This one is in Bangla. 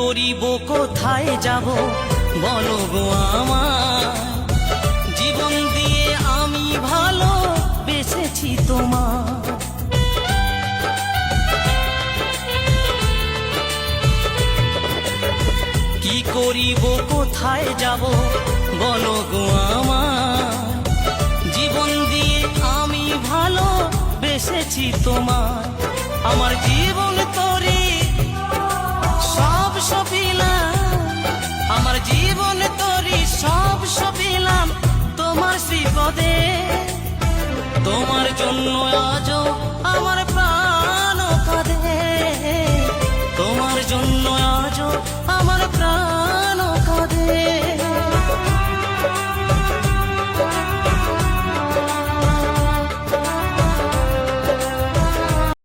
করিব কোথায় যাব বলো গো আমার, জীবন দিয়ে আমি ভালো বেসেছি তোমার। কি করিব কোথায় যাব বলো গো আমার, জীবন দিয়ে আমি ভালো বেসেছি তোমার। আমার জীবন তোরে সব সপিলাম, আমার জীবন তোরে সব সপিলাম তোমার শ্রীপদে। তোমার জন্য আজও